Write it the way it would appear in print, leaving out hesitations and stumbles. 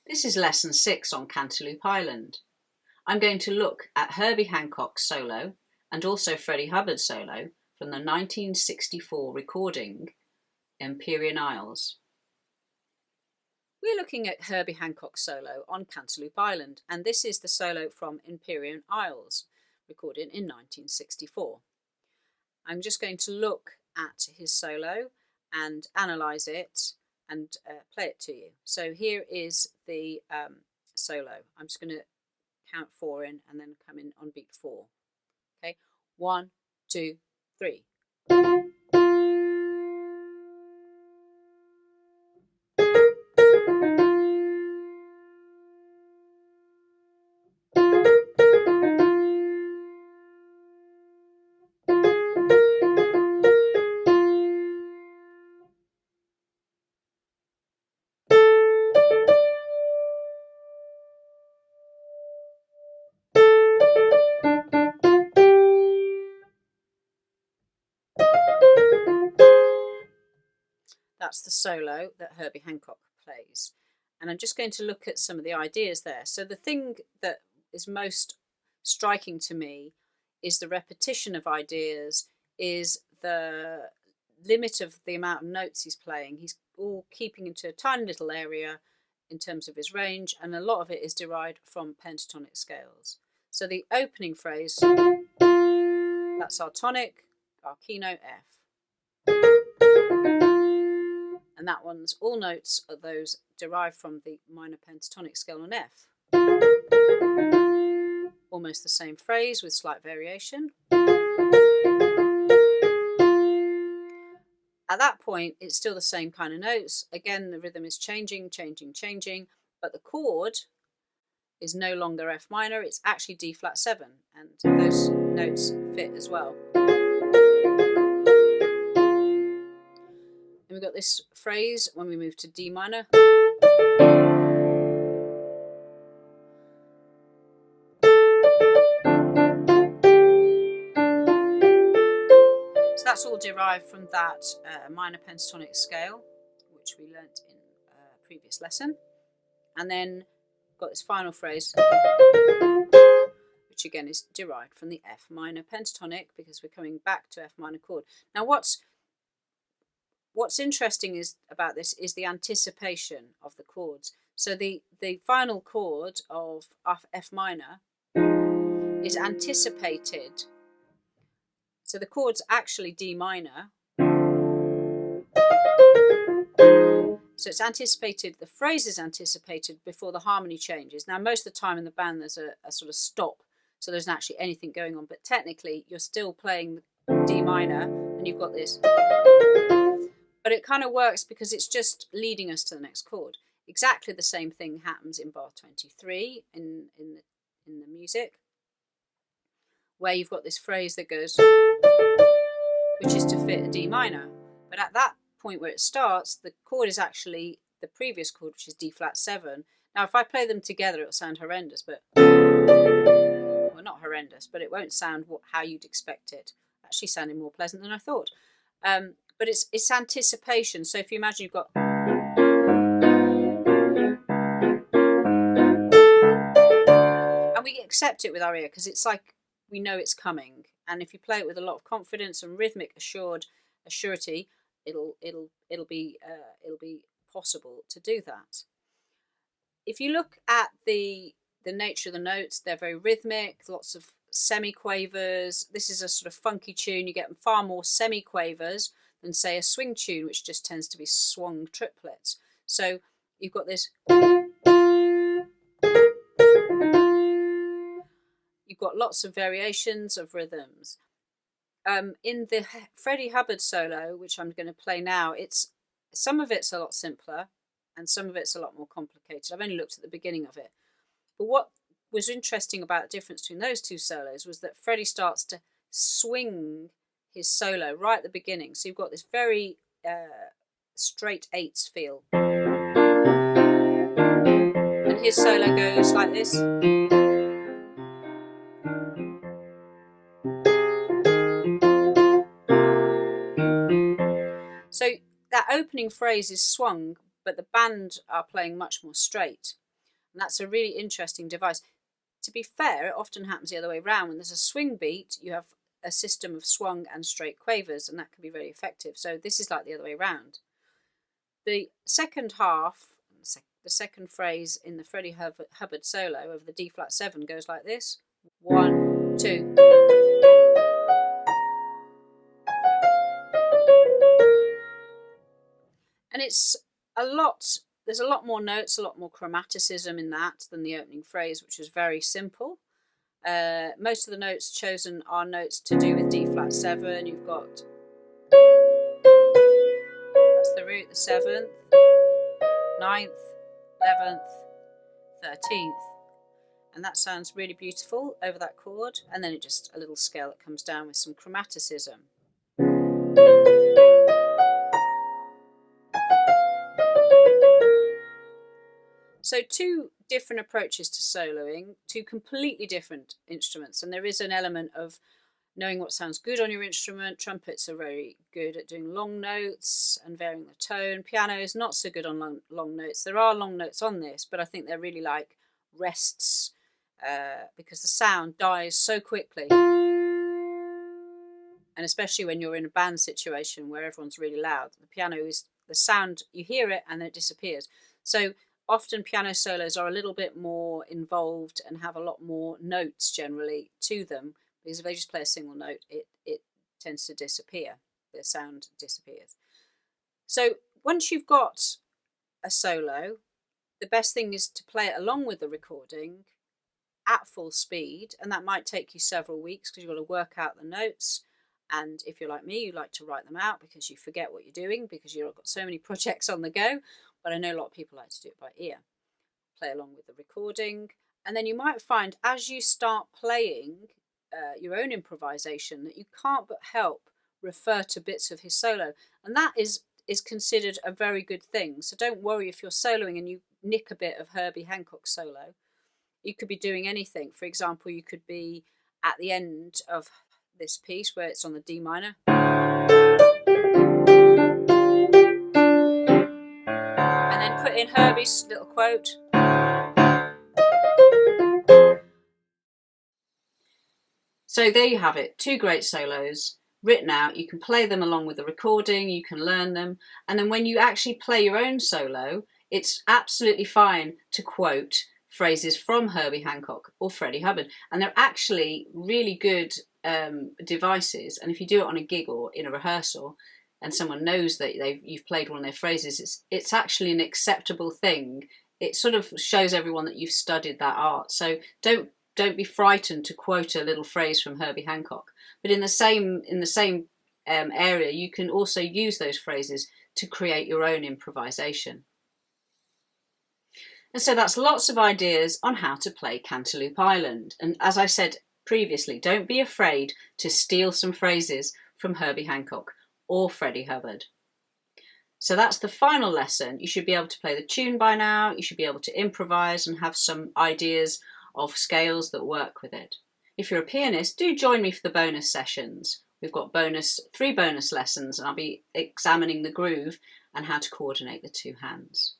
This is lesson 6 on Cantaloupe Island. I'm going to look at Herbie Hancock's solo and also Freddie Hubbard's solo from the 1964 recording Empyrean Isles. We're looking at Herbie Hancock's solo on Cantaloupe Island, and this is the solo from Empyrean Isles, recorded in 1964. I'm just going to look at his solo and analyse it and play it to you. So here is the solo. I'm just going to count 4 in and then come in on beat 4. Okay, 1, 2, 3. That's the solo that Herbie Hancock plays. And I'm just going to look at some of the ideas there. So the thing that is most striking to me is the repetition of ideas, is the limit of the amount of notes he's playing. He's all keeping into a tiny little area in terms of his range, and a lot of it is derived from pentatonic scales. So the opening phrase, that's our tonic, our keynote F. And that one's all notes are those derived from the minor pentatonic scale on F. Almost the same phrase with slight variation. At that point, it's still the same kind of notes. Again, the rhythm is changing, but the chord is no longer F minor, it's actually D flat 7, and those notes fit as well. And we've got this phrase when we move to D minor. So that's all derived from that minor pentatonic scale, which we learnt in a previous lesson. And then got this final phrase, which again is derived from the F minor pentatonic, because we're coming back to F minor chord. Now what's interesting is about this is the anticipation of the chords. So the final chord of F minor is anticipated. So the chord's actually D minor. So it's anticipated, the phrase is anticipated before the harmony changes. Now most of the time in the band there's a sort of stop, so there isn't actually anything going on, but technically you're still playing the D minor and you've got this. But it kind of works because it's just leading us to the next chord. Exactly the same thing happens in bar 23 in the music, where you've got this phrase that goes, which is to fit a D minor. But at that point where it starts, the chord is actually the previous chord, which is D flat 7. Now if I play them together it'll sound horrendous, but well, not horrendous, but it won't sound how you'd expect it. Actually sounding more pleasant than I thought. But it's anticipation. So if you imagine you've got, and we accept it with our ear because it's like we know it's coming. And if you play it with a lot of confidence and rhythmic assurity, it'll be possible to do that. If you look at the nature of the notes, they're very rhythmic, lots of semi-quavers. This is a sort of funky tune. You get far more semi-quavers than say a swing tune, which just tends to be swung triplets. So you've got this, you've got lots of variations of rhythms. In the Freddie Hubbard solo, which I'm going to play now, some of it's a lot simpler and some of it's a lot more complicated. I've only looked at the beginning of it. But what was interesting about the difference between those two solos was that Freddie starts to swing his solo right at the beginning. So you've got this very straight eights feel. And his solo goes like this. So that opening phrase is swung, but the band are playing much more straight. And that's a really interesting device. To be fair, it often happens the other way around. When there's a swing beat, you have a system of swung and straight quavers, and that can be very effective. So this is like the other way around. The second half, the second phrase in the Freddie Hubbard solo of the D flat 7 goes like this: 1, 2. And it's a lot, there's a lot more notes, a lot more chromaticism in that than the opening phrase, which is very simple. Most of the notes chosen are notes to do with D flat 7. You've got, that's the root, the 7th, 9th, 11th, 13th. And that sounds really beautiful over that chord. And then it just a little scale that comes down with some chromaticism. So 2 different approaches to soloing, 2 completely different instruments, and there is an element of knowing what sounds good on your instrument. Trumpets are very good at doing long notes and varying the tone. Piano is not so good on long notes. There are long notes on this, but I think they're really like rests because the sound dies so quickly. And especially when you're in a band situation where everyone's really loud. The piano is, the sound, you hear it and then it disappears. So often piano solos are a little bit more involved and have a lot more notes generally to them, because if they just play a single note, it tends to disappear. The sound disappears. So once you've got a solo, the best thing is to play it along with the recording at full speed, and that might take you several weeks because you've got to work out the notes. And if you're like me, you like to write them out because you forget what you're doing because you've got so many projects on the go. But I know a lot of people like to do it by ear. Play along with the recording. And then you might find as you start playing your own improvisation that you can't but help refer to bits of his solo. And that is considered a very good thing. So don't worry if you're soloing and you nick a bit of Herbie Hancock's solo. You could be doing anything. For example, you could be at the end of this piece where it's on the D minor. And then put in Herbie's little quote. So there you have it, 2 great solos written out. You can play them along with the recording, you can learn them, and then when you actually play your own solo, it's absolutely fine to quote phrases from Herbie Hancock or Freddie Hubbard, and they're actually really good devices. And if you do it on a gig or in a rehearsal and someone knows that you've played one of their phrases, it's actually an acceptable thing. It sort of shows everyone that you've studied that art. So don't be frightened to quote a little phrase from Herbie Hancock. But in the same area, you can also use those phrases to create your own improvisation. And so that's lots of ideas on how to play Cantaloupe Island. And as I said previously, don't be afraid to steal some phrases from Herbie Hancock or Freddie Hubbard. So that's the final lesson. You should be able to play the tune by now. You should be able to improvise and have some ideas of scales that work with it. If you're a pianist, do join me for the bonus sessions. We've got 3 bonus lessons, and I'll be examining the groove and how to coordinate the 2 hands.